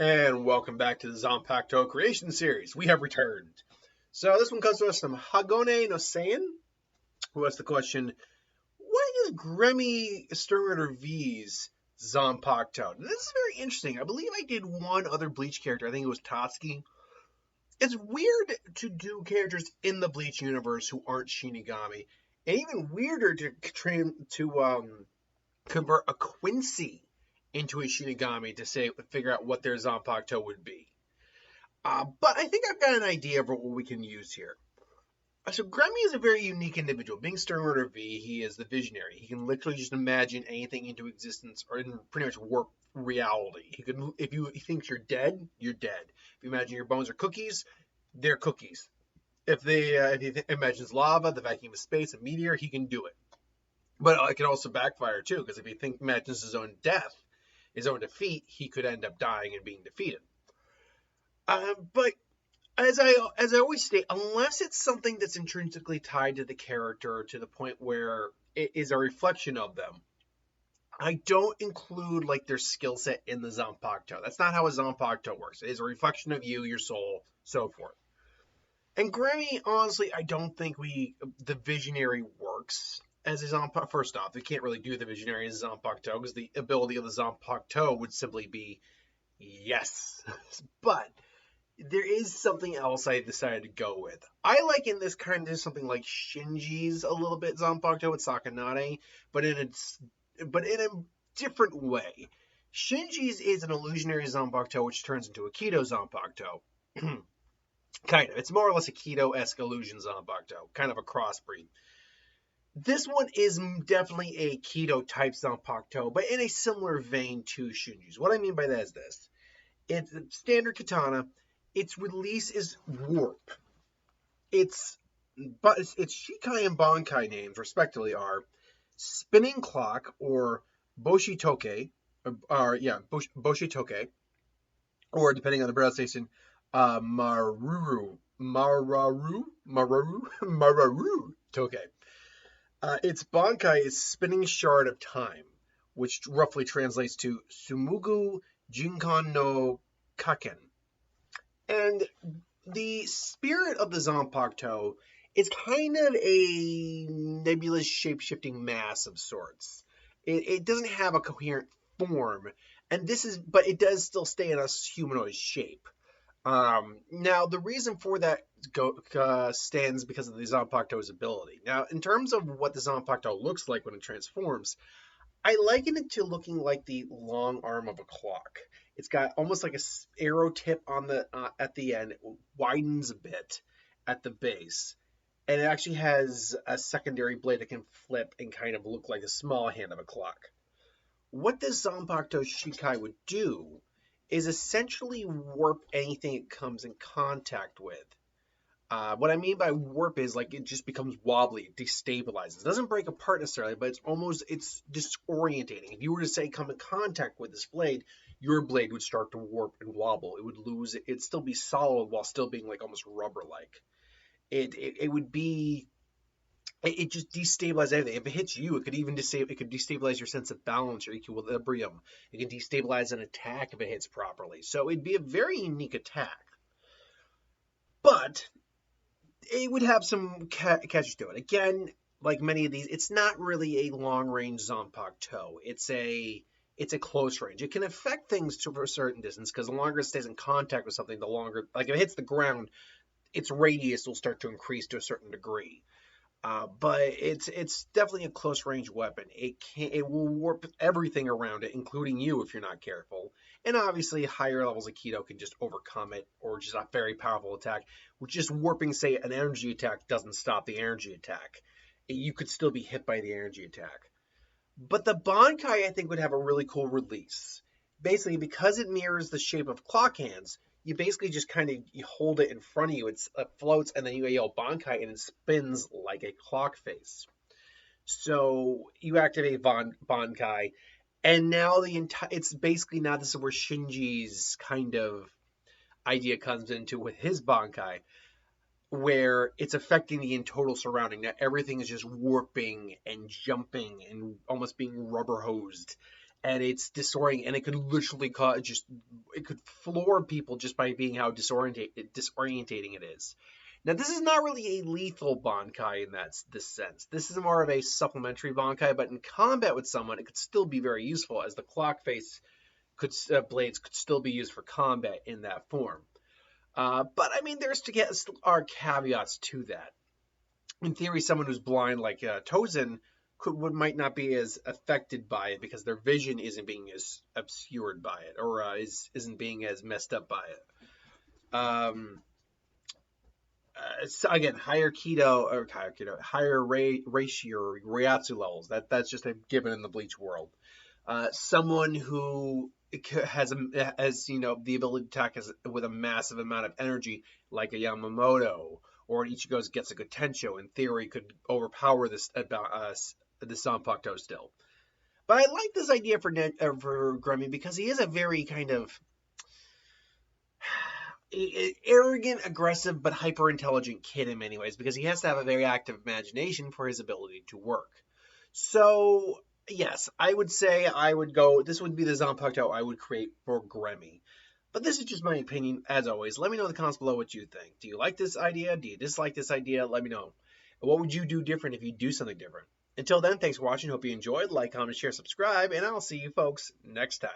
And welcome back to the Zanpakuto Creation Series. We have returned. So this one comes to us from Hagone no Sein, who asks the question, what is Gremmy Sternritter V's Zanpakuto? This is very interesting. I believe I did one other Bleach character. I think it was Tatsuki. It's weird to do characters in the Bleach universe who aren't Shinigami. And even weirder to convert a Quincy into a Shinigami to figure out what their Zanpakuto would be. But I think I've got an idea of what we can use here. So Gremmy is a very unique individual. Being Sternritter V, he is the visionary. He can literally just imagine anything into existence or pretty much warp reality. If he thinks you're dead, you're dead. If you imagine your bones are cookies, they're cookies. If he imagines lava, the vacuum of space, a meteor, he can do it. But it can also backfire too, because if he imagines his own death, his own defeat, he could end up dying and being defeated. But as I always state, unless it's something that's intrinsically tied to the character to the point where it is a reflection of them, I don't include like their skill set in the Zanpakuto. That's not how a Zanpakuto works. It is a reflection of you, your soul, so forth. And Gremmy, honestly, I don't think the visionary works as a Zanpakuto. First off, we can't really do the visionary as a Zanpakuto because the ability of the Zanpakuto would simply be yes. But there is something else I decided to go with. I liken this kind of something like Shinji's a little bit Zanpakuto with Sakanade, but in a different way. Shinji's is an illusionary Zanpakuto which turns into a Kido Zanpakuto. Kind of. It's more or less a Kido-esque illusion Zanpakuto. Kind of a crossbreed. This one is definitely a Kido-type Zanpakuto, but in a similar vein to Shinji's. What I mean by that is this. It's a standard katana. Its release is warp. Its Shikai and Bankai names, respectively, are Spinning Clock, or Boshitoke, Boshitoke, or depending on the pronunciation, Mararu Toke. Its Bankai is Spinning Shard of Time, which roughly translates to Sumugu Jinkan no Kaken. And the spirit of the Zanpakuto is kind of a nebulous shape-shifting mass of sorts. It doesn't have a coherent form, but it does still stay in a humanoid shape. Now, the reason for that stands because of the Zanpakuto's ability. Now, in terms of what the Zanpakuto looks like when it transforms, I liken it to looking like the long arm of a clock. It's got almost like a arrow tip on at the end. It widens a bit at the base, and it actually has a secondary blade that can flip and kind of look like a small hand of a clock. What this Zanpakuto Shikai would do is essentially warp anything it comes in contact with. What I mean by warp is like it just becomes wobbly, it destabilizes. It doesn't break apart necessarily, but it's disorientating. If you were to say come in contact with this blade, your blade would start to warp and wobble. It would lose it. It'd still be solid while still being like almost rubber-like. It just destabilizes everything. If it hits you, it could destabilize your sense of balance or equilibrium. It can destabilize an attack if it hits properly. So it'd be a very unique attack. But it would have some catches to it. Again, like many of these, it's not really a long-range Zanpakuto. It's a close range. It can affect things to a certain distance because the longer it stays in contact with something, the longer, like if it hits the ground, its radius will start to increase to a certain degree. But it's definitely a close range weapon. It will warp everything around it, including you if you're not careful. And obviously, higher levels of Kido can just overcome it, or just a very powerful attack. Which just warping, say, an energy attack doesn't stop the energy attack. You could still be hit by the energy attack. But the Bankai, I think, would have a really cool release. Basically, because it mirrors the shape of clock hands, you basically just kind of hold it in front of you. It floats, and then you yell Bankai, and it spins like a clock face. So you activate Bankai, and now it's basically now this is where Shinji's kind of idea comes into with his Bankai, where it's affecting the total surrounding. Now everything is just warping and jumping and almost being rubber hosed. and it's disorienting, and it could literally cause it could floor people just by being how disorientating it is. Now, this is not really a lethal Bankai in this sense. This is more of a supplementary Bankai, but in combat with someone, it could still be very useful, as the clock face blades could still be used for combat in that form. But I mean, are caveats to that. In theory, someone who's blind like Tozen might not be as affected by it because their vision isn't being as obscured by it, or isn't being as messed up by it. So again, higher ratio or Ryatsu levels. That's just a given in the Bleach world. Someone who has the ability to attack with a massive amount of energy, like a Yamamoto or an Ichigo's Getsuga Tensho, in theory, could overpower the Zanpakuto still. But I like this idea for Gremmy because he is a very kind of arrogant, aggressive, but hyper intelligent kid in many ways, because he has to have a very active imagination for his ability to work. So yes, I would say this would be the Zanpakuto I would create for Gremmy. But this is just my opinion, as always. Let me know in the comments below what you think. Do you like this idea? Do you dislike this idea? Let me know. And what would you do different if you do something different? Until then, thanks for watching. Hope you enjoyed. Like, comment, share, subscribe, and I'll see you folks next time.